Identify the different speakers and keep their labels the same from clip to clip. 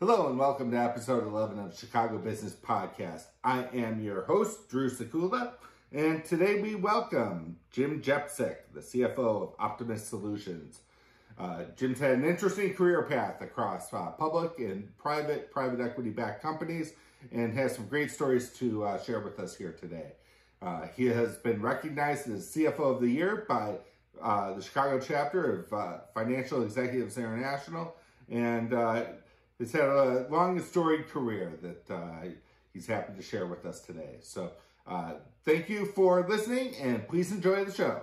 Speaker 1: Hello and welcome to episode 11 of Chicago Business Podcast. I am your host, Drew Sekula, and today we welcome Jim Japczyk, the CFO of Optimas Solutions. Jim's had an interesting career path across public and private equity-backed companies and has some great stories to share with us here today. He has been recognized as CFO of the Year by the Chicago chapter of Financial Executives International, and he's had a long and storied career that he's happy to share with us today. So thank you for listening, and please enjoy the show.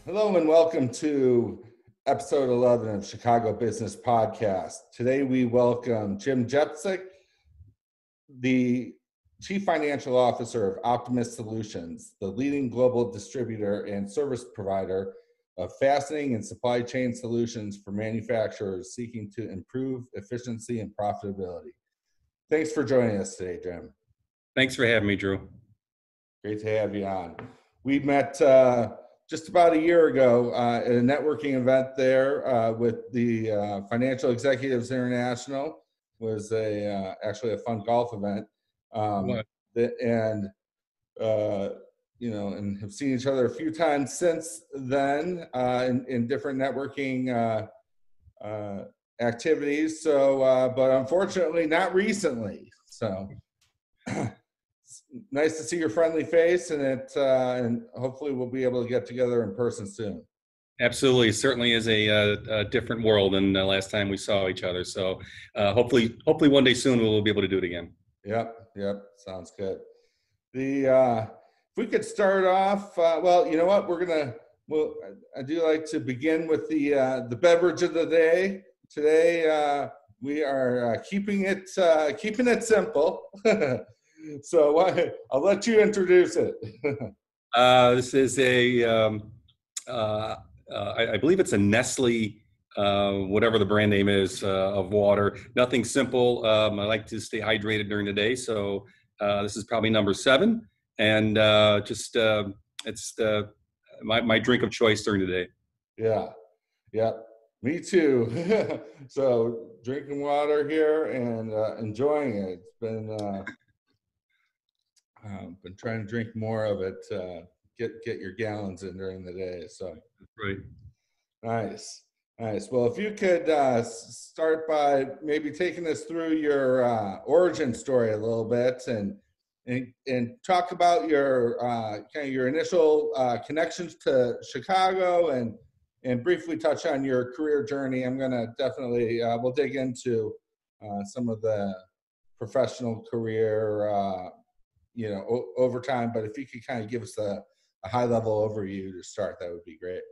Speaker 1: Hello and welcome to episode 11 of Chicago Business Podcast. Today we welcome Jim Japczyk, the Chief Financial Officer of Optimas Solutions, the leading global distributor and service provider of fastening and supply chain solutions for manufacturers seeking to improve efficiency and profitability. Thanks for joining us today, Jim.
Speaker 2: Thanks for having me, Drew.
Speaker 1: Great to have you on. We met just about a year ago at a networking event there with the Financial Executives International. It was actually a fun golf event. And have seen each other a few times since then in different networking activities. So, but unfortunately, not recently. So, nice to see your friendly face, and hopefully we'll be able to get together in person soon.
Speaker 2: Absolutely, it certainly is a different world than the last time we saw each other. So, hopefully one day soon we'll be able to do it again.
Speaker 1: Yep, sounds good. If we could start off, well, you know what, I do like to begin with the beverage of the day. Today, we are keeping it simple. So I'll let you introduce it.
Speaker 2: This is I believe it's a Nestle, whatever the brand name is, of water. Nothing simple. I like to stay hydrated during the day, so this is probably number 7. And it's my drink of choice during the day.
Speaker 1: Yeah, me too. So drinking water here and enjoying it. It's been trying to drink more of it. Get your gallons in during the day. So
Speaker 2: right.
Speaker 1: Nice. Well, if you could start by maybe taking us through your origin story a little bit and talk about your kind of your initial connections to Chicago and briefly touch on your career journey. I'm gonna definitely we'll dig into some of the professional career over time, but if you could kind of give us a high level overview to start, that would be great.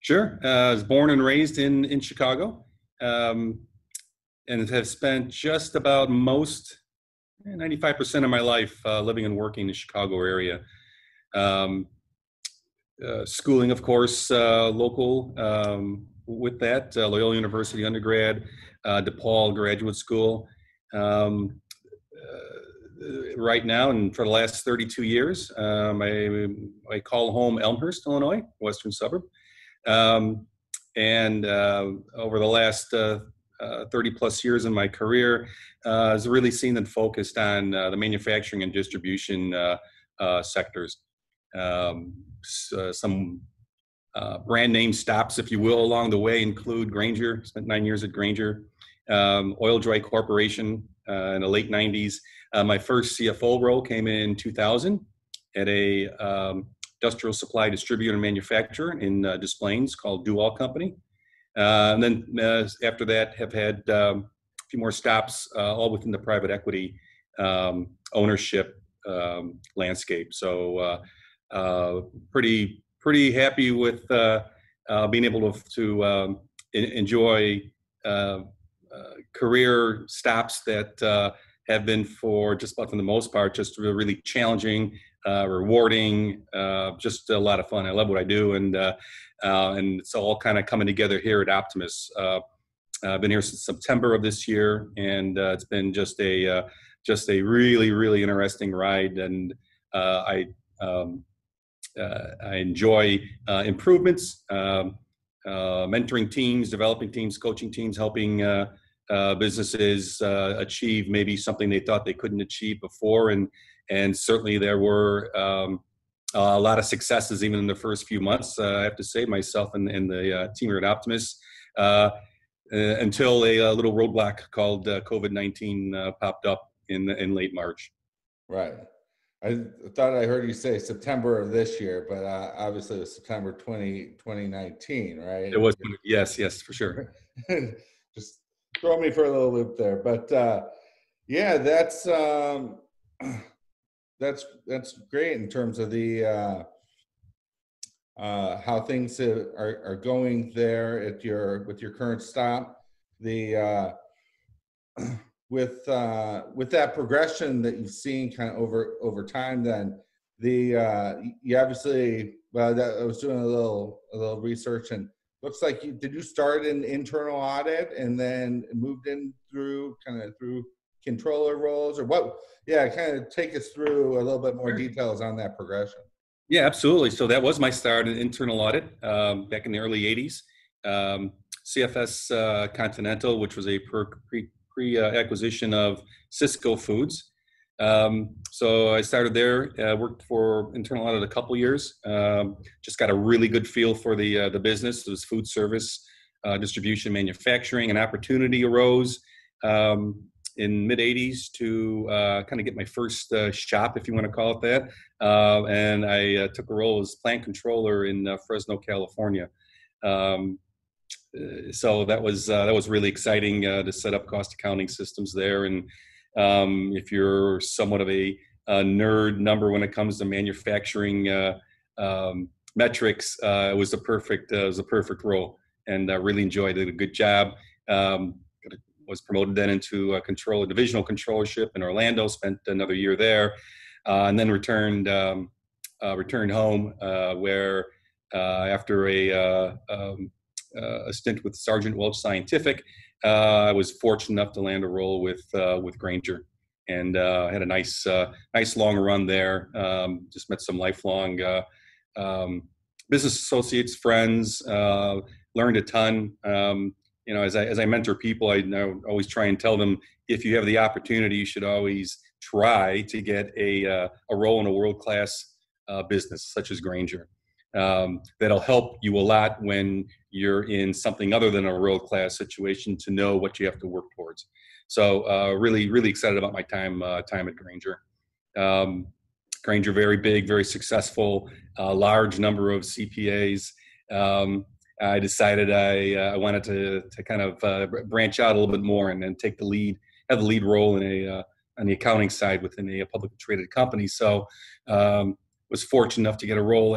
Speaker 2: Sure. I was born and raised in Chicago, and have spent just about 95% of my life living and working in the Chicago area. Schooling, of course, local with that, Loyola University undergrad, DePaul graduate school. Right now, and for the last 32 years, I call home Elmhurst, Illinois, western suburb. And over the last 30 plus years in my career, has really seen and focused on the manufacturing and distribution sectors. Some brand name stops, if you will, along the way include Grainger. Spent 9 years at Grainger, Oil-Dri Corporation in the late 90s. My first CFO role came in 2000 at a industrial supply distributor and manufacturer in Des Plaines called Dual Company. And then after that, have had a few more stops, all within the private equity ownership landscape. So pretty happy with being able to enjoy career stops that have been for just about, for the most part, just really challenging, rewarding, just a lot of fun. I love what I do, and it's all kind of coming together here at Optimas. I've been here since September of this year, and it's been just a really interesting ride, and I enjoy improvements. mentoring teams, developing teams, coaching teams, helping businesses achieve maybe something they thought they couldn't achieve before. And certainly there were a lot of successes even in the first few months, I have to say, myself and the team here at Optimas, until a little roadblock called COVID-19 popped up in late March.
Speaker 1: Right. I thought I heard you say September of this year, but obviously it was September 2019, right?
Speaker 2: It was, yes, for sure.
Speaker 1: Just throw me for a little loop there. But yeah, that's great in terms of the how things are going there at with your current stop. The with that progression that you've seen kind of over time, then you obviously, I was doing a little research, and looks like did you start in internal audit and then moved in through controller roles, or what? Yeah, kind of take us through a little bit more details on that progression.
Speaker 2: Yeah, absolutely. So that was my start in internal audit back in the early 80s. CFS Continental, which was a pre-acquisition of Cisco Foods. So I started there, worked for internal audit a couple years, just got a really good feel for the business. It was food service, distribution, manufacturing. An opportunity arose in mid-80s to kind of get my first shop, if you want to call it that. And I took a role as plant controller in Fresno, California. So that was really exciting to set up cost accounting systems there. And if you're somewhat of a nerd number when it comes to manufacturing metrics, it was a perfect role, and I really enjoyed it. Did a good job. Was promoted then into a divisional controllership in Orlando. Spent another year there, and then returned home, where after a stint with Sergeant Welch Scientific, I was fortunate enough to land a role with Grainger, and had a nice long run there. Just met some lifelong business associates, friends, learned a ton. As I mentor people, I always try and tell them, if you have the opportunity, you should always try to get a role in a world-class business such as Grainger. That'll help you a lot when you're in something other than a world-class situation, to know what you have to work towards. So really excited about my time at Grainger. Grainger, very big, very successful, large number of CPAs. I decided I wanted to kind of branch out a little bit more and then have the lead role in on the accounting side within a publicly traded company. So was fortunate enough to get a role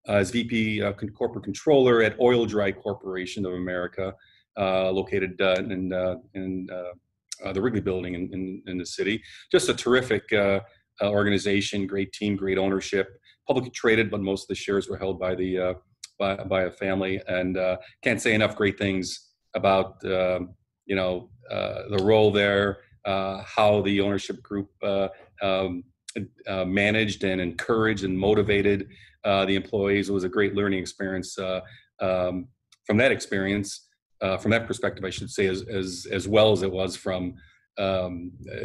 Speaker 2: as VP Corporate Controller at Oil Dry Corporation of America, located in the Wrigley Building in the city. Just a terrific organization, great team, great ownership, publicly traded, but most of the shares were held by a family, and can't say enough great things about the role there, how the ownership group managed and encouraged and motivated the employees. It was a great learning experience from that experience, from that perspective, I should say, as well as it was from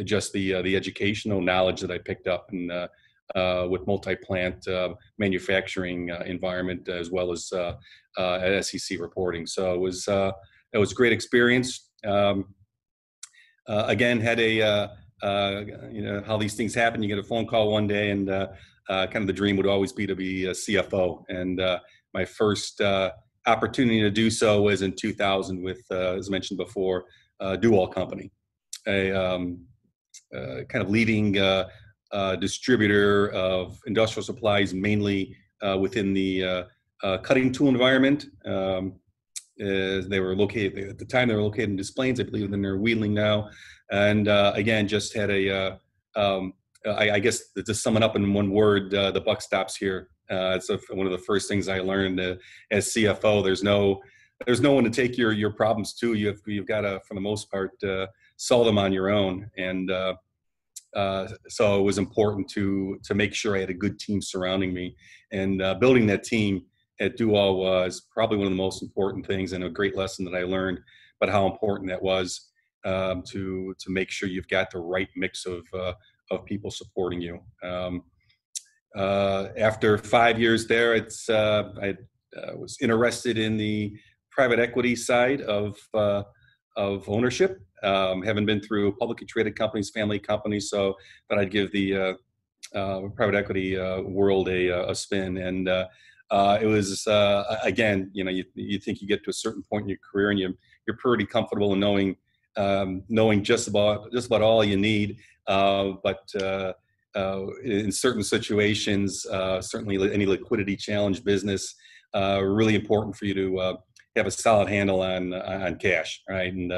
Speaker 2: just the educational knowledge that I picked up with multi-plant manufacturing environment, as well as at SEC reporting. So it was a great experience. Again, had how these things happen. You get a phone call one day, and kind of the dream would always be to be a CFO. And my first opportunity to do so was in 2000 with, as mentioned before, Dual Company, a kind of leading distributor of industrial supplies, mainly within the cutting tool environment. They were located at the time. They were located in Des Plaines, I believe. Then they're Wheeling now, and again, just had I guess to sum it up in one word, the buck stops here. It's one of the first things I learned as CFO. There's no one to take your problems to. You've got to, for the most part, solve them on your own. And so it was important to make sure I had a good team surrounding me, and building that team at Do-All was probably one of the most important things, and a great lesson that I learned, but how important that was to make sure you've got the right mix of people supporting you. After 5 years there, I was interested in the private equity side of ownership. Having been through publicly traded companies, family companies, so that I'd give the private equity world a spin. And it was again, you think you get to a certain point in your career, and you're pretty comfortable in knowing just about all you need, but in certain situations, certainly any liquidity challenge business, really important for you to have a solid handle on cash, right? And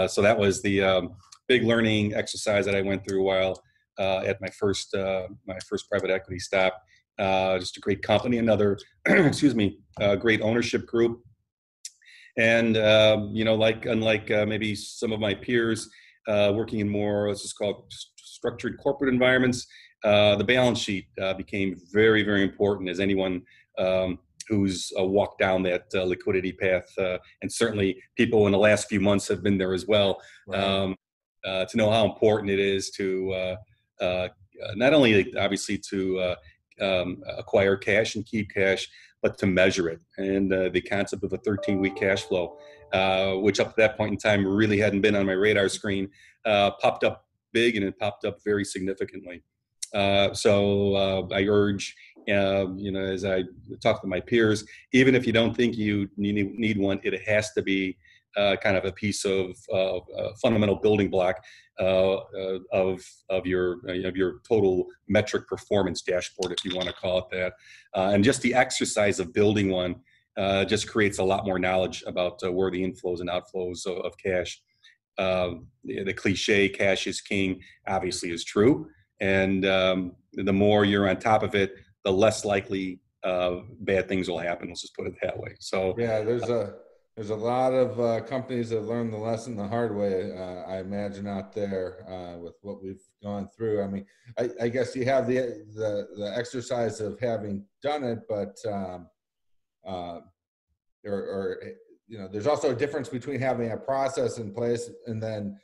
Speaker 2: so that was the big learning exercise that I went through while at my first private equity stop. Just a great company, another excuse me, great ownership group. And unlike maybe some of my peers working in more, let's just call it structured corporate environments, the balance sheet became very, very important, as anyone who's walked down that liquidity path, and certainly people in the last few months have been there as well. Right. To know how important it is to not only obviously to acquire cash and keep cash, but to measure it. And the concept of a 13-week cash flow, which up to that point in time really hadn't been on my radar screen, popped up big, and it popped up very significantly. So I urge, as I talk to my peers, even if you don't think you need one, it has to be kind of a piece of fundamental building block of your total metric performance dashboard, if you want to call it that. And just the exercise of building one just creates a lot more knowledge about where the inflows and outflows of cash. The cliche, cash is king, obviously is true. And the more you're on top of it, the less likely bad things will happen. Let's just put it that way. So
Speaker 1: yeah, there's a lot of companies that learn the lesson the hard way. I imagine out there with what we've gone through. I mean, I guess you have the exercise of having done it, but there's also a difference between having a process in place and then.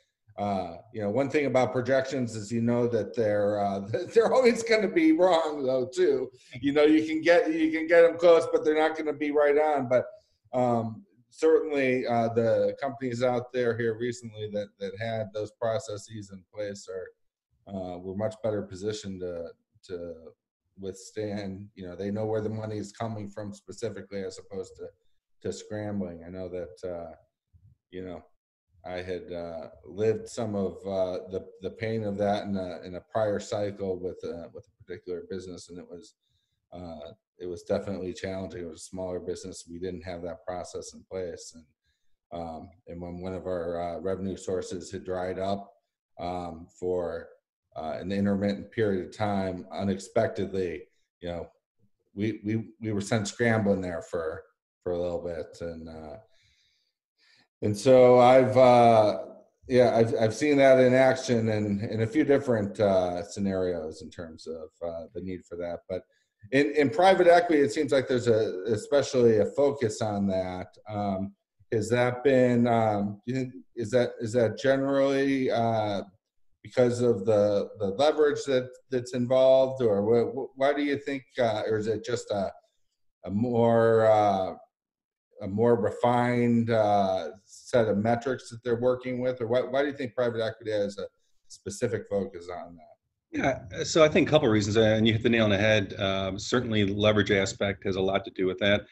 Speaker 1: One thing about projections is that they're always going to be wrong though too. You can get them close, but they're not going to be right on. But certainly the companies out there here recently that had those processes in place were much better positioned to withstand. They know where the money is coming from specifically, as opposed to scrambling. I know that I had lived some of the pain of that in a prior cycle with a particular business, and it was definitely challenging. It was a smaller business. We didn't have that process in place, and when one of our revenue sources had dried up for an intermittent period of time, unexpectedly, we were sent scrambling there for a little bit, and so I've seen that in action in a few different scenarios in terms of the need for that. But in private equity, it seems like there's especially a focus on that. Has that been? Is that generally because of the leverage that's involved, or why do you think, or is it just a more refined set of metrics that they're working with, or why do you think private equity has a specific focus on that?
Speaker 2: Yeah, so I think a couple of reasons, and you hit the nail on the head. Certainly, the leverage aspect has a lot to do with that.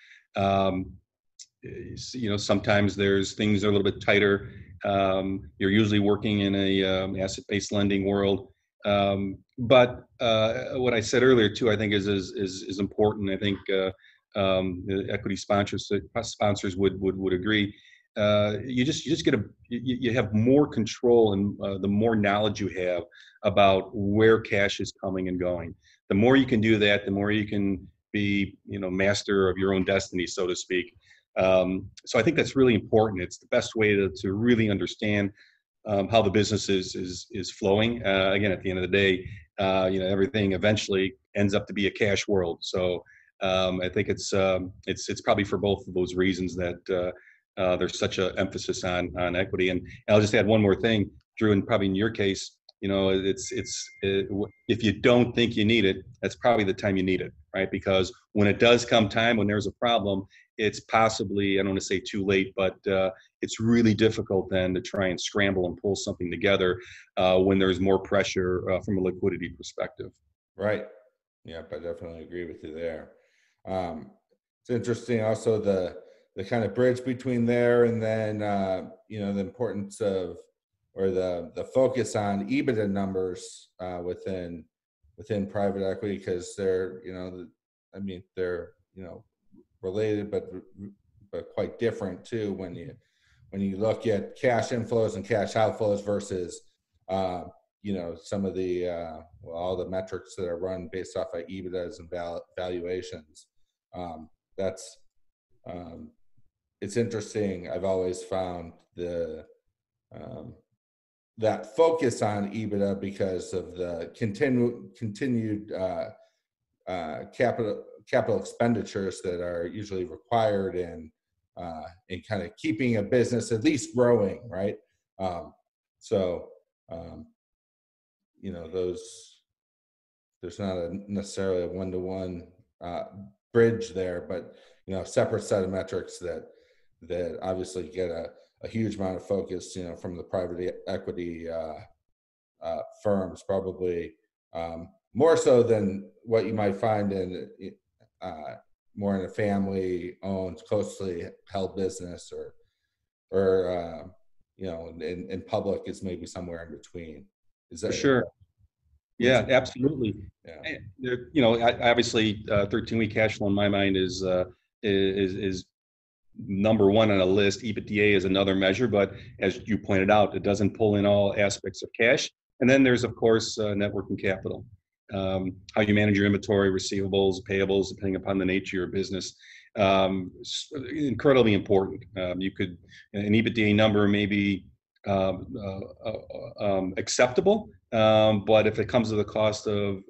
Speaker 2: Sometimes there's things that are a little bit tighter. You're usually working in a asset-based lending world. But what I said earlier too, I think is important. I think the equity sponsors would agree. You have more control, and the more knowledge you have about where cash is coming and going. The more you can do that, the more you can be, master of your own destiny, so to speak. So I think that's really important. It's the best way to really understand how the business is flowing. Again, at the end of the day, everything eventually ends up to be a cash world. So I think it's probably for both of those reasons that there's such an emphasis on equity. And I'll just add one more thing, Drew, and probably in your case, if you don't think you need it, that's probably the time you need it, right? Because when it does come time, when there's a problem, it's possibly, I don't want to say too late, but it's really difficult then to try and scramble and pull something together when there's more pressure from a liquidity perspective.
Speaker 1: Right. Yeah, I definitely agree with you there. It's interesting also the kind of bridge between there and then, the importance of, or the focus on EBITDA numbers within private equity, because they're, they're, related, but quite different too when you look at cash inflows and cash outflows versus, some of the, all the metrics that are run based off of EBITDAs and valuations. It's interesting. I've always found that focus on EBITDA because of the continued capital expenditures that are usually required in kind of keeping a business at least growing, right? There's not necessarily a one-to-one bridge there, but separate set of metrics that obviously get a huge amount of focus, from the private equity firms, probably more so than what you might find in more in a family-owned, closely held business, or in public is maybe somewhere in between. Is that
Speaker 2: for sure? Yeah, absolutely. Yeah. Obviously, 13-week cash flow in my mind is number one on a list. EBITDA is another measure, but as you pointed out, it doesn't pull in all aspects of cash. And then there's, of course, net working capital, how you manage your inventory, receivables, payables, depending upon the nature of your business. Incredibly important. An EBITDA number may be acceptable, but if it comes to the cost of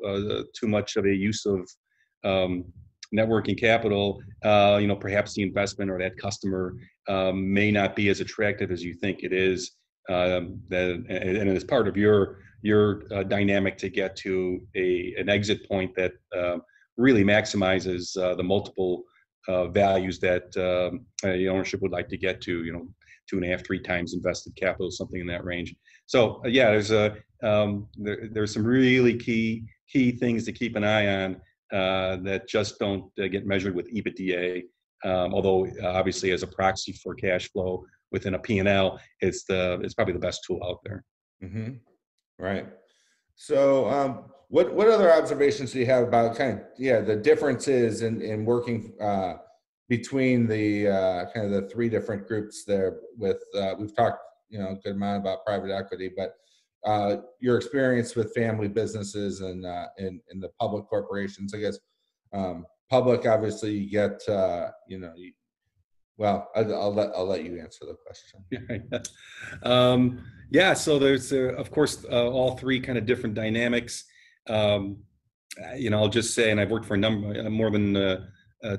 Speaker 2: too much of a use of net working capital, perhaps the investment or that customer may not be as attractive as you think it is. And as part of your dynamic to get to an exit point that really maximizes the multiple values that the ownership would like to get to, 2.5, 3 times invested capital, something in that range. So there's some really key things to keep an eye on that just don't get measured with EBITDA. Although obviously as a proxy for cash flow within a P&L, it's probably the best tool out there.
Speaker 1: Mm-hmm. Right. So what other observations do you have about the differences in working between the kind of the 3 different groups there? With we've talked a good amount about private equity, but your experience with family businesses and in the public corporations, I guess. Public, obviously, you get I'll let you answer the question.
Speaker 2: So there's of course all 3 kind of different dynamics. I'll just say, and I've worked for more than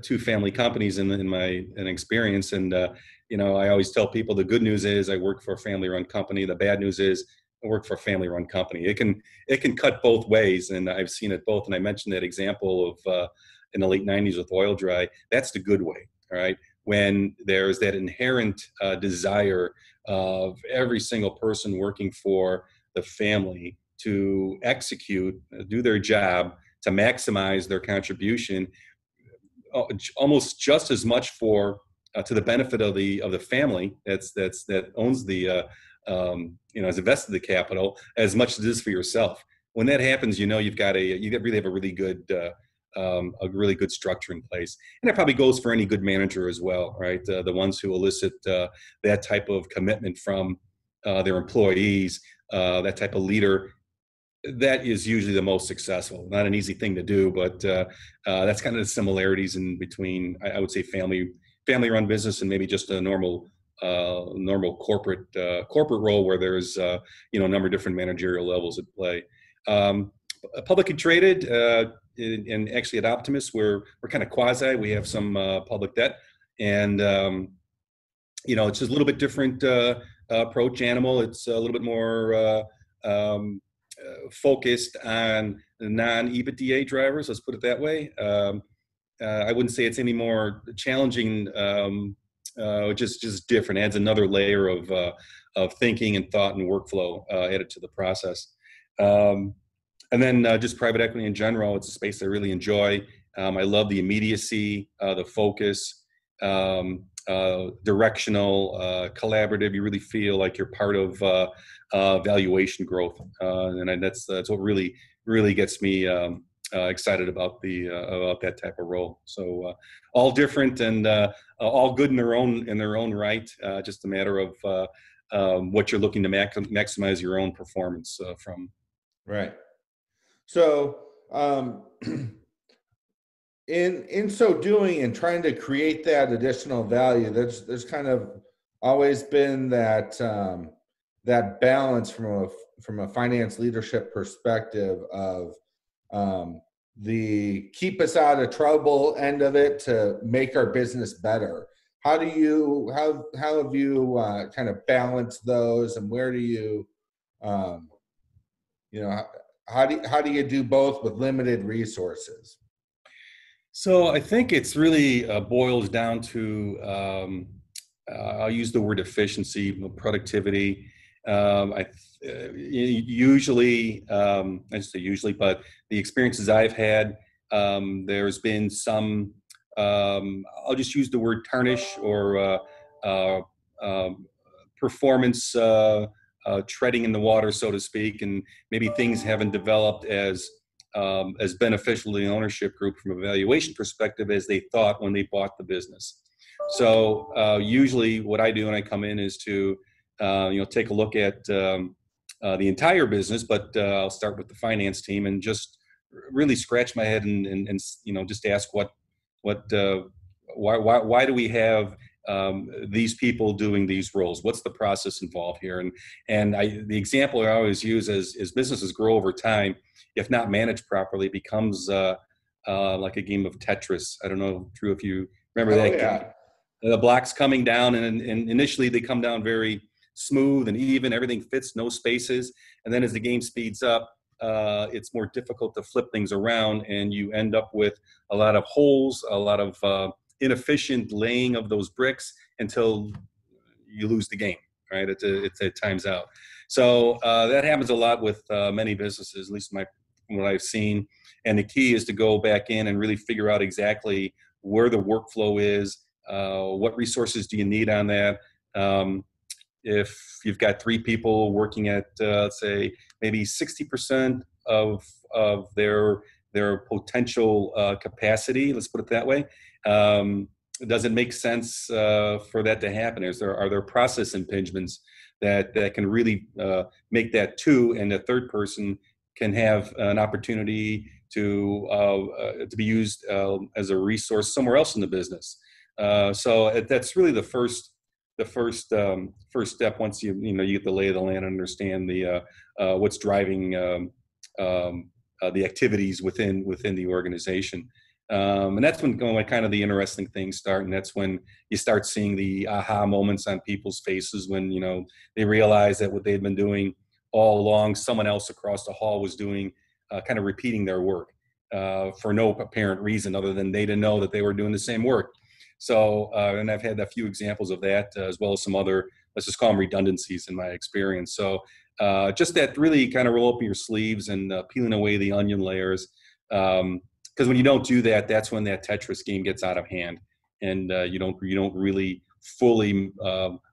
Speaker 2: 2 family companies in my experience, and I always tell people the good news is I work for a family-run company. The bad news is I work for a family-run company. It can cut both ways, and I've seen it both. And I mentioned that example of in the late 90s with Oil Dry. That's the good way, all right? When there's that inherent desire of every single person working for the family to execute, do their job, to maximize their contribution, almost just as much to the benefit of the family that owns the has invested the capital, as much as it is for yourself. When that happens, you really have a really good structure in place. And that probably goes for any good manager as well, right? The ones who elicit that type of commitment from their employees, that type of leader, that is usually the most successful. Not an easy thing to do, but that's kind of the similarities in between, I would say, family-run business and maybe just a normal corporate role where there's a number of different managerial levels at play. publicly traded, and actually at Optimas, we're kind of quasi. We have some public debt, and it's just a little bit different approach animal. It's a little bit more focused on non-EBITDA drivers. Let's put it that way. I wouldn't say it's any more challenging. Just different. Adds another layer of thinking and thought and workflow added to the process. And then just private equity in general, it's a space I really enjoy. I love the immediacy, the focus, directional, collaborative. You really feel like you're part of valuation growth, and that's what really gets me excited about that type of role. So all different and all good in their own right. Just a matter of what you're looking to maximize your own performance from.
Speaker 1: Right. So, in so doing and trying to create that additional value, there's kind of always been that that balance from a finance leadership perspective of the keep us out of trouble end of it to make our business better. How have you kind of balanced those, and where do you how do you do both with limited resources?
Speaker 2: So I think it's really boils down to I'll use the word efficiency, productivity. I usually, I say usually, but the experiences I've had, there's been some. I'll just use the word tarnish or performance treading in the water, so to speak, and maybe things haven't developed as beneficial to the ownership group from a valuation perspective as they thought when they bought the business. So usually what I do when I come in is to take a look at the entire business, but I'll start with the finance team and just really scratch my head and just ask why do we have these people doing these roles? What's the process involved here? And the example I always use is businesses grow over time, if not managed properly, becomes like a game of Tetris. I don't know, Drew, if you remember that game. The blocks coming down, and initially they come down very smooth and even. Everything fits, no spaces. And then as the game speeds up, it's more difficult to flip things around, and you end up with a lot of holes, a lot of inefficient laying of those bricks until you lose the game, right? It times out. So that happens a lot with many businesses, at least from what I've seen. And the key is to go back in and really figure out exactly where the workflow is, what resources do you need on that. If you've got 3 people working at, let's say, maybe 60% of their potential capacity, let's put it that way, does it make sense for that to happen? Are there process impingements that can really make that 2, and the third person can have an opportunity to be used as a resource somewhere else in the business? So that's really the first step. Once you get the lay of the land and understand the what's driving the activities within the organization, and that's when kind of the interesting things start, and that's when you start seeing the aha moments on people's faces when they realize that what they've been doing all along, someone else across the hall was doing, kind of repeating their work for no apparent reason other than they didn't know that they were doing the same work. So, and I've had a few examples of that, as well as some other, let's just call them redundancies in my experience. So just that really kind of roll up your sleeves and peeling away the onion layers. Because when you don't do that, that's when that Tetris game gets out of hand, and you don't really fully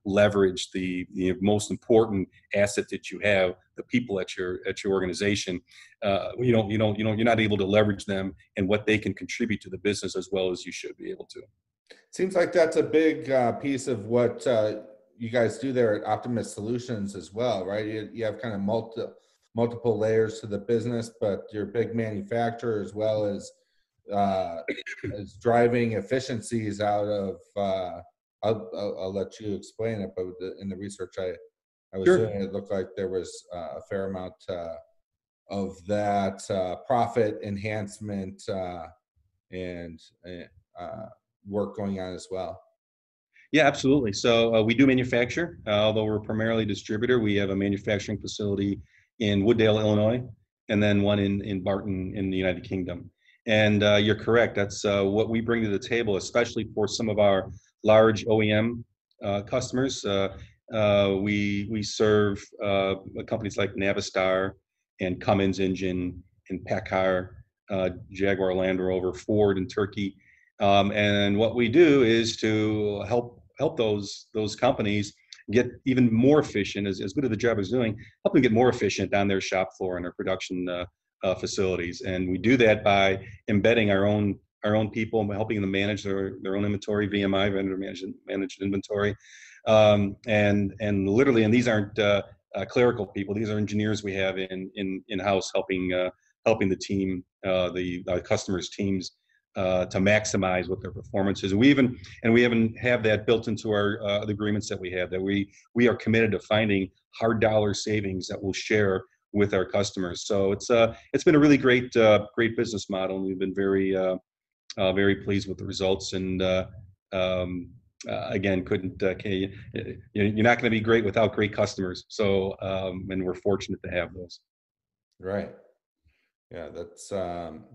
Speaker 2: leverage the most important asset that you have, the people at your organization. You're not able to leverage them and what they can contribute to the business as well as you should be able to.
Speaker 1: Seems like that's a big piece of what you guys do there at Optimas Solutions as well, right? You have kind of multiple layers to the business, but you're a big manufacturer as well as driving efficiencies out of. I'll let you explain it, but in the research I was
Speaker 2: Sure.
Speaker 1: doing, it looked like there was a fair amount that profit enhancement and work going on as well?
Speaker 2: Yeah, absolutely. So we do manufacture, although we're primarily a distributor. We have a manufacturing facility in Wooddale, Illinois, and then one in Barton in the United Kingdom. And you're correct. That's what we bring to the table, especially for some of our large OEM customers. We serve companies like Navistar and Cummins Engine and Paccar, Jaguar Land Rover, Ford in Turkey. And what we do is to help those companies get even more efficient, as good as the job is doing, help them get more efficient on their shop floor and their production facilities. And we do that by embedding our own people, helping them manage their own inventory, VMI, vendor managed inventory, and literally. And these aren't clerical people; these are engineers we have in house helping the team, the customers' teams. To maximize what their performance is. And we even have that built into our the agreements that we have, that we are committed to finding hard dollar savings that we'll share with our customers. So it's been a really great business model, and we've been very pleased with the results. And again, you're not going to be great without great customers. So and we're fortunate to have those.
Speaker 1: Right. Yeah, that's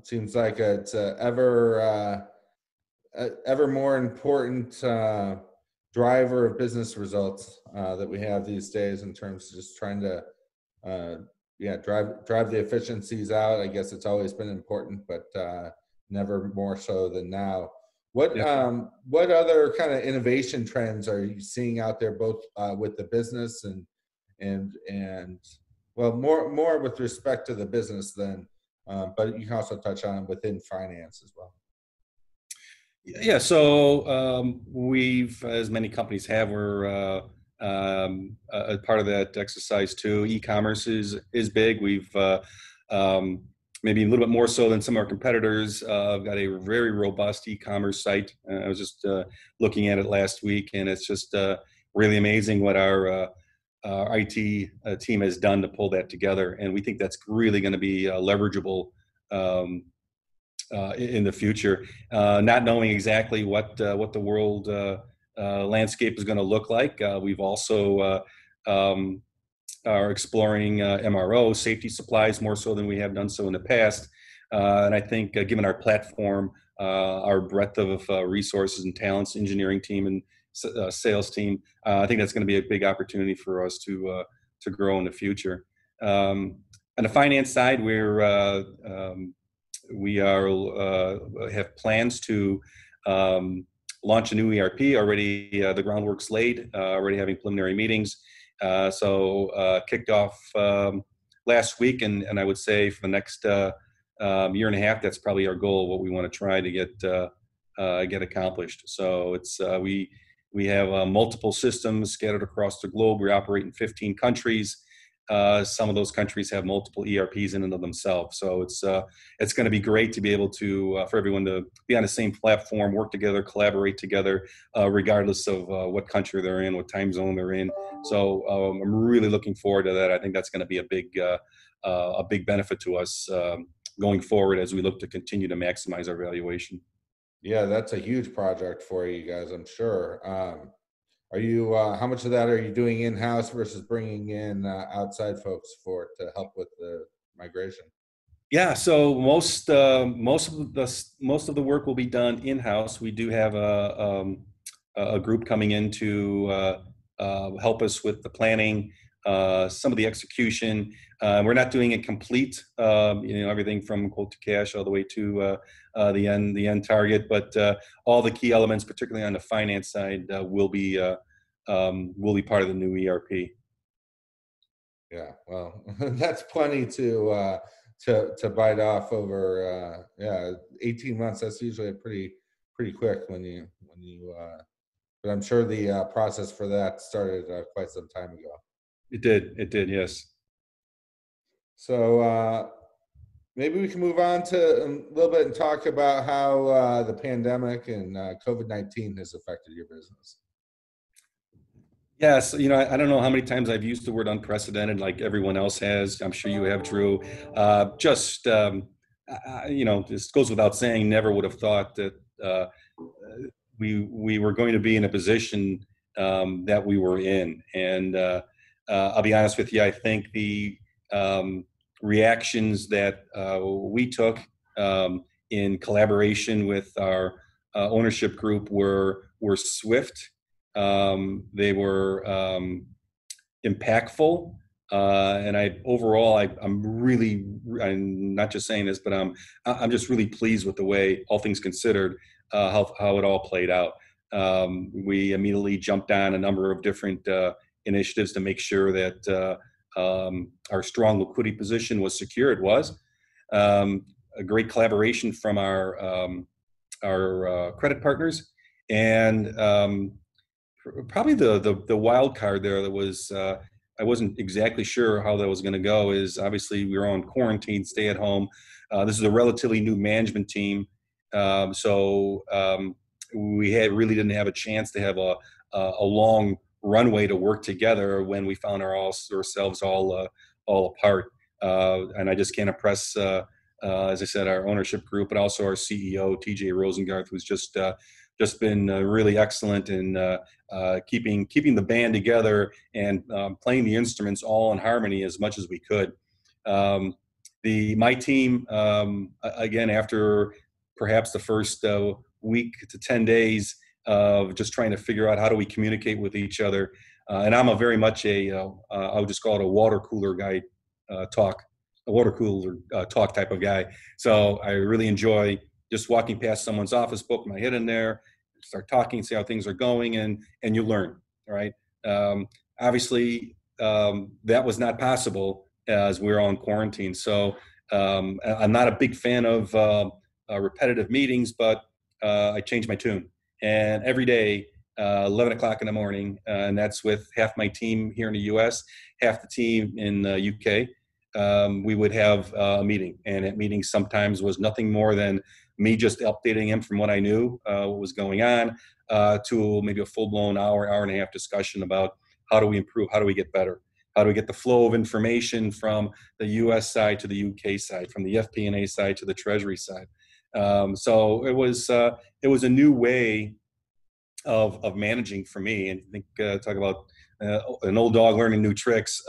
Speaker 1: seems like it's ever more important driver of business results that we have these days, in terms of just trying to drive the efficiencies out. I guess it's always been important, but never more so than now. What other kind of innovation trends are you seeing out there, both with the business and well, more with respect to the business than, but you can also touch on within finance as well.
Speaker 2: Yeah, so we've, as many companies have, we're a part of that exercise too. E-commerce is big. We've maybe a little bit more so than some of our competitors. I've got a very robust e-commerce site. I was just looking at it last week, and it's just really amazing what our IT team has done to pull that together. And we think that's really going to be leverageable in the future. Not knowing exactly what the world landscape is going to look like, we've also are exploring MRO safety supplies more so than we have done so in the past. And I think given our platform, our breadth of resources and talents, engineering team and sales team, I think that's going to be a big opportunity for us to grow in the future. On the finance side, we have plans to launch a new ERP already. The groundwork's laid, already having preliminary meetings. So kicked off last week, and I would say for the next year and a half, that's probably our goal, what we want to try to get accomplished. So it's we have multiple systems scattered across the globe. We operate in 15 countries. Some of those countries have multiple ERPs in and of themselves. So it's going to be great to be able to for everyone to be on the same platform, work together, collaborate together, regardless of what country they're in, what time zone they're in. So I'm really looking forward to that. I think that's going to be a big benefit to us going forward as we look to continue to maximize our valuation.
Speaker 1: Yeah, that's a huge project for you guys, I'm sure. Are you? How much of that are you doing in-house versus bringing in outside folks to help with the migration?
Speaker 2: Yeah, so most of the work will be done in-house. We do have a group coming in to help us with the planning, some of the execution. We're not doing it complete, everything from quote to cash all the way to the end target. But all the key elements, particularly on the finance side, will be part of the new ERP.
Speaker 1: Yeah, well, that's plenty to bite off over 18 months. That's usually pretty quick when you but I'm sure the process for that started quite some time ago.
Speaker 2: It did, yes.
Speaker 1: So maybe we can move on to a little bit and talk about how the pandemic and COVID-19 has affected your business.
Speaker 2: Yes, I don't know how many times I've used the word unprecedented, like everyone else has. I'm sure you have, Drew. Just, this goes without saying. Never would have thought that we were going to be in a position that we were in. And I'll be honest with you, I think the reactions that we took in collaboration with our ownership group were swift. They were impactful. And I'm not just saying this, but I'm just really pleased with the way, all things considered, how it all played out. We immediately jumped on a number of different initiatives to make sure that our strong liquidity position was secure. It was a great collaboration from our credit partners, and probably the wild card there that was I wasn't exactly sure how that was going to go is obviously we were on quarantine, stay at home. This is a relatively new management team, so we really didn't have a chance to have a long runway to work together when we found ourselves all apart. And I just can't impress, as I said, our ownership group, but also our CEO TJ Rosengarth, who's just been really excellent in keeping the band together and playing the instruments all in harmony as much as we could. My team, again, after perhaps the first week to 10 days of just trying to figure out how do we communicate with each other. And I'm very much I would just call it a water cooler guy talk type of guy. So I really enjoy just walking past someone's office, poke my head in there, start talking, see how things are going, and you learn, right? Obviously, that was not possible as we were all in quarantine. So I'm not a big fan of repetitive meetings, but I changed my tune. And every day, 11 o'clock in the morning, and that's with half my team here in the U.S., half the team in the U.K., we would have a meeting. And that meeting sometimes was nothing more than me just updating him from what I knew, what was going on, to maybe a full-blown hour and a half discussion about how do we improve, how do we get better, how do we get the flow of information from the U.S. side to the U.K. side, from the FP&A side to the Treasury side. So it was a new way of managing for me. And I think talk about an old dog learning new tricks.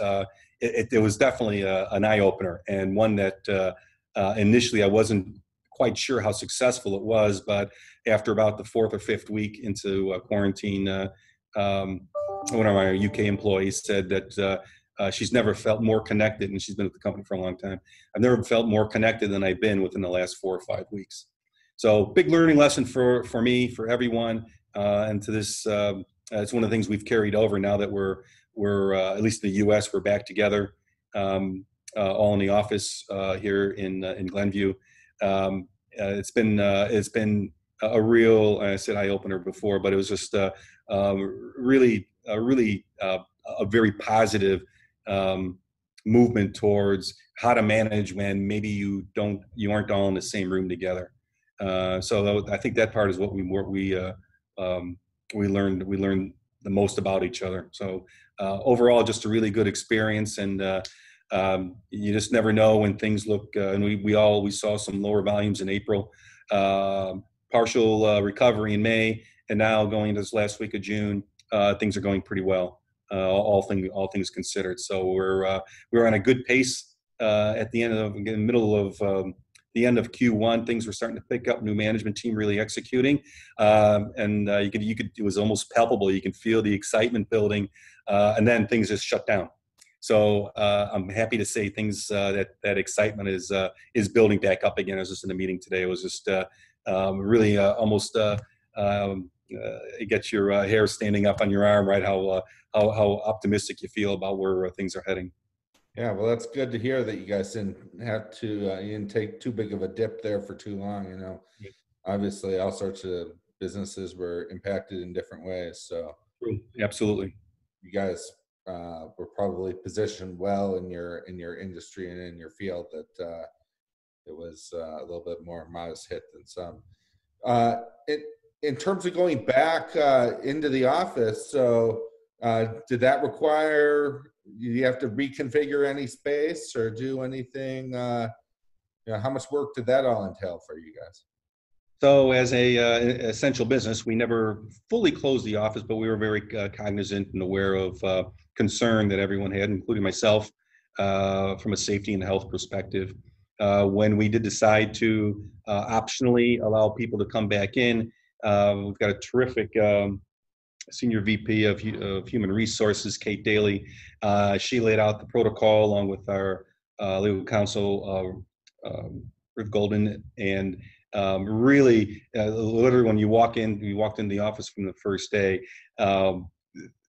Speaker 2: It was definitely an eye opener, and one that initially I wasn't quite sure how successful it was, but after about the fourth or fifth week into quarantine, one of our UK employees said that she's never felt more connected, and she's been at the company for a long time. I've never felt more connected than I've been within the last 4 or 5 weeks. So big learning lesson for me, for everyone, and to this. It's one of the things we've carried over now that we're at least in the U.S. we're back together, all in the office here in Glenview. It's been a real, I said eye opener before, but it was just really a very positive movement towards how to manage when maybe you aren't all in the same room together. So I think that part is what we learned the most about each other. So overall, just a really good experience, and you just never know when things look. And we saw some lower volumes in April, partial recovery in May, and now going into this last week of June, things are going pretty well. All things considered. So we're on a good pace at the middle of the end of Q1. Things were starting to pick up. New management team really executing, and it was almost palpable. You can feel the excitement building, and then things just shut down. So I'm happy to say things that excitement is building back up again. I was just in a meeting today. It was just really almost. It gets your hair standing up on your arm, right? How optimistic you feel about where things are heading.
Speaker 1: Yeah, well, that's good to hear that you guys didn't have to, you didn't take too big of a dip there for too long. Obviously, all sorts of businesses were impacted in different ways. So,
Speaker 2: absolutely,
Speaker 1: you guys were probably positioned well in your industry and in your field that it was a little bit more modest hit than some. In terms of going back into the office, so Did that require you have to reconfigure any space or do anything? How much work did that all entail for you guys?
Speaker 2: So as a essential business, we never fully closed the office, but we were very cognizant and aware of concern that everyone had, including myself, from a safety and health perspective. When we did decide to optionally allow people to come back in, we've got a terrific Senior VP of Human Resources, Kate Daly. She laid out the protocol along with our legal counsel, Rick Golden, and really, literally, when you walked in the office from the first day.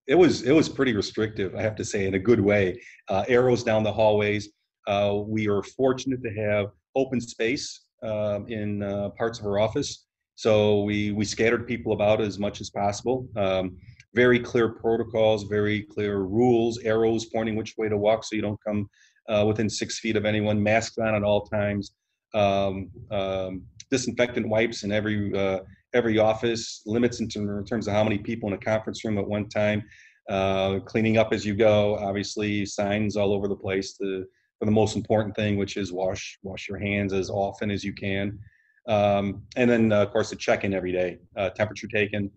Speaker 2: It was pretty restrictive, I have to say, in a good way. Arrows down the hallways. We are fortunate to have open space in parts of our office. So we scattered people about as much as possible. Very clear protocols, very clear rules, arrows pointing which way to walk so you don't come within 6 feet of anyone, masks on at all times, disinfectant wipes in every office, limits in terms of how many people in a conference room at one time, cleaning up as you go, obviously signs all over the place for the most important thing, which is wash your hands as often as you can. And then, of course, the check-in every day, temperature taken,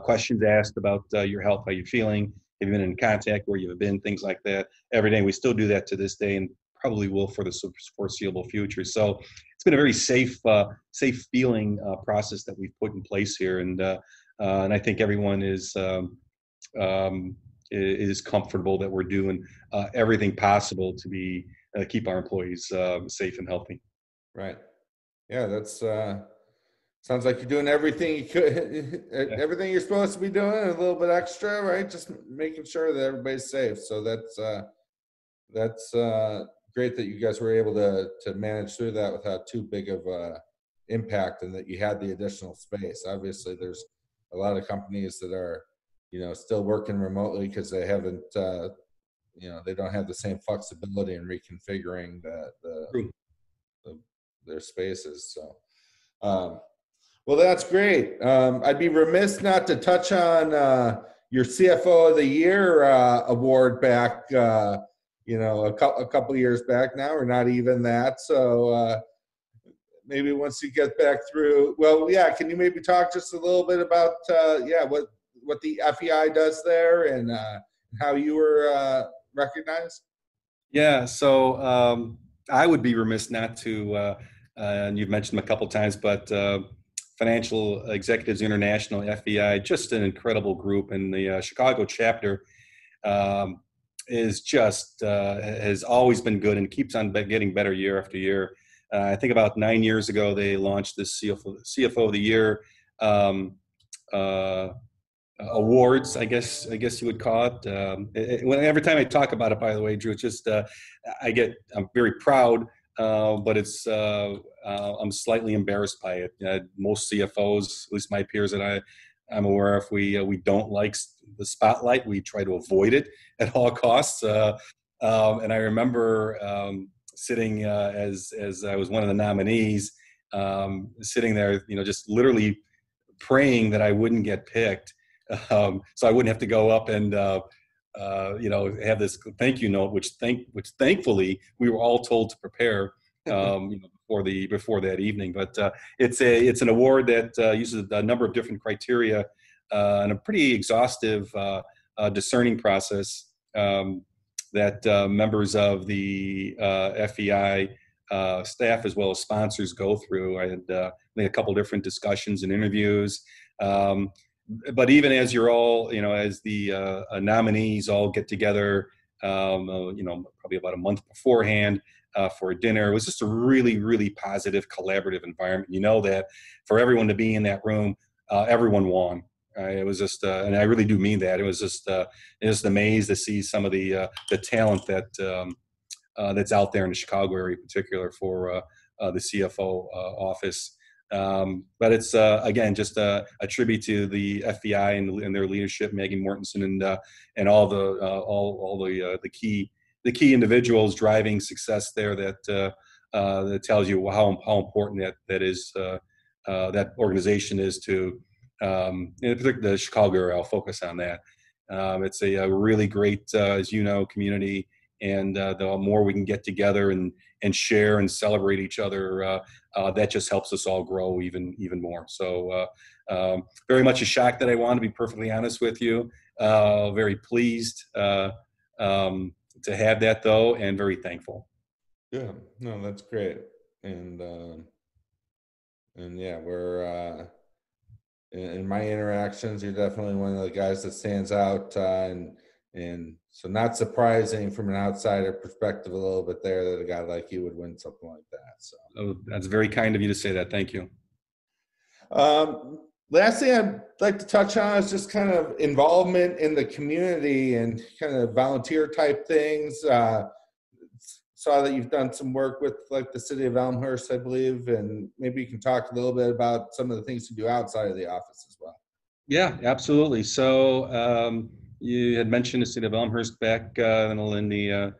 Speaker 2: questions asked about your health, how you're feeling, have you been in contact, where you've been, things like that. Every day, we still do that to this day and probably will for the foreseeable future. So it's been a very safe feeling process that we've put in place here. And I think everyone is comfortable that we're doing everything possible to keep our employees safe and healthy.
Speaker 1: Right. Yeah, that's sounds like you're doing everything you could, everything you're supposed to be doing, and a little bit extra, right? Just making sure that everybody's safe. So that's great that you guys were able to manage through that without too big of impact, and that you had the additional space. Obviously, there's a lot of companies that are, still working remotely because they haven't, they don't have the same flexibility in reconfiguring their spaces. So, well, that's great. I'd be remiss not to touch on your CFO of the Year award back, a couple years back now, or not even that. So maybe once you get back through, can you maybe talk just a little bit about, what the FEI does there and how you were recognized?
Speaker 2: Yeah, so I would be remiss not to, and you've mentioned them a couple times, but Financial Executives International, FEI, just an incredible group. And the Chicago chapter is just, has always been good and keeps on getting better year after year. I think about 9 years ago, they launched this CFO of the Year awards, I guess you would call it. Every time I talk about it, by the way, Drew, it's just I'm very proud, but it's I'm slightly embarrassed by it. Most CFOs, at least my peers that I'm aware of, we don't like the spotlight. We try to avoid it at all costs. And I remember sitting as I was one of the nominees, sitting there, just literally praying that I wouldn't get picked. So I wouldn't have to go up and have this thank you note, which thankfully we were all told to prepare before that evening. But it's an award that uses a number of different criteria and a pretty exhaustive discerning process that members of the FEI staff as well as sponsors go through. I had a couple different discussions and interviews. But even as you're all, as the nominees all get together, probably about a month beforehand for a dinner, it was just a really, really positive, collaborative environment. That for everyone to be in that room, everyone won. It was just, and I really do mean that. It was just amazed to see some of the talent that's out there in the Chicago area, in particular for the CFO office. But it's again just a tribute to the FEI and their leadership, Maggie Mortensen and all the key individuals driving success there. That tells you how important that is. That organization is to, in particular the Chicago area. I'll focus on that. It's a really great, as you know, community, and the more we can get together and share and celebrate each other, that just helps us all grow even more. So very much a shock that I want to be perfectly honest with you. Very pleased to have that though, and very thankful.
Speaker 1: Yeah, no, that's great. And yeah, we're in my interactions, you're definitely one of the guys that stands out, and so not surprising from an outsider perspective a little bit there that a guy like you would win something like that. So
Speaker 2: that's very kind of you to say that. Thank you.
Speaker 1: Last thing I'd like to touch on is just kind of involvement in the community and kind of volunteer type things. Saw that you've done some work with like the city of Elmhurst, I believe, and maybe you can talk a little bit about some of the things you do outside of the office as well.
Speaker 2: Yeah, absolutely. So you had mentioned the city of Elmhurst back in the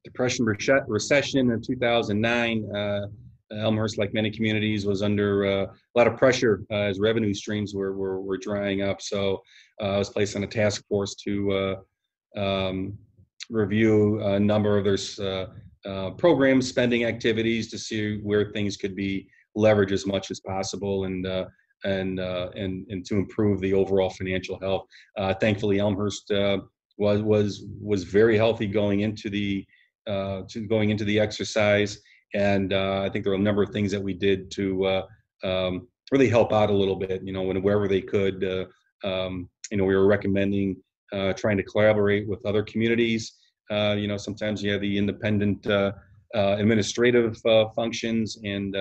Speaker 2: Depression recession in 2009. Elmhurst, like many communities, was under a lot of pressure as revenue streams were drying up. So I was placed on a task force to review a number of their program spending activities to see where things could be leveraged as much as possible and to improve the overall financial health. Thankfully, Elmhurst was very healthy going into the exercise, and I think there were a number of things that we did to really help out a little bit. Wherever they could, we were recommending trying to collaborate with other communities. Sometimes you have the independent administrative functions, and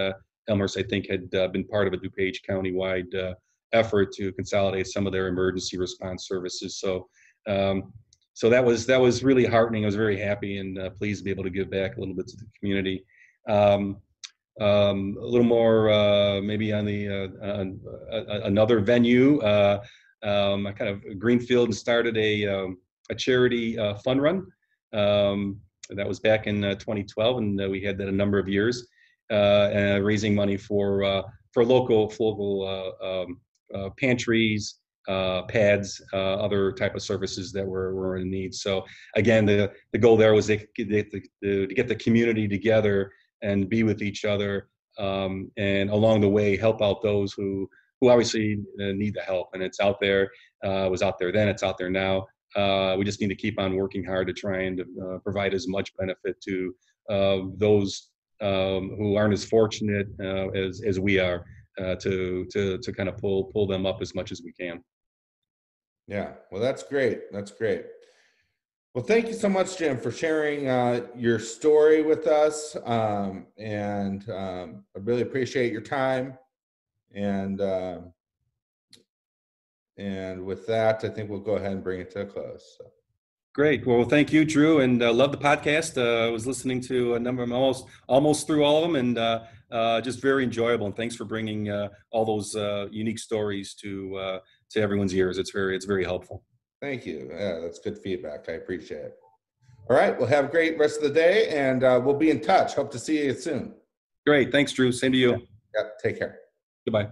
Speaker 2: Elmhurst, I think, had been part of a DuPage County-wide effort to consolidate some of their emergency response services. So that was really heartening. I was very happy and pleased to be able to give back a little bit to the community. A little more maybe on the another venue. I kind of greenfield and started a charity fun run. That was back in 2012, and we had that a number of years, raising money for local pantries, pads, other type of services that were in need. So again, the goal there was to get the community together and be with each other, and along the way help out those who obviously need the help. And it's out there. It was out there then. It's out there now. We just need to keep on working hard to try and provide as much benefit to those who aren't as fortunate as we are, to kind of pull them up as much as we can.
Speaker 1: Yeah, well, that's great. That's great. Well, thank you so much, Jim, for sharing your story with us, and I really appreciate your time. And with that, I think we'll go ahead and bring it to a close. So.
Speaker 2: Great. Well, thank you, Drew, and love the podcast. I was listening to a number of them, almost through all of them, and just very enjoyable. And thanks for bringing all those unique stories to everyone's ears. It's very helpful.
Speaker 1: Thank you. Yeah, that's good feedback. I appreciate it. All right. Well, have a great rest of the day, and we'll be in touch. Hope to see you soon.
Speaker 2: Great. Thanks, Drew. Same to you.
Speaker 1: Yep. Take care.
Speaker 2: Goodbye.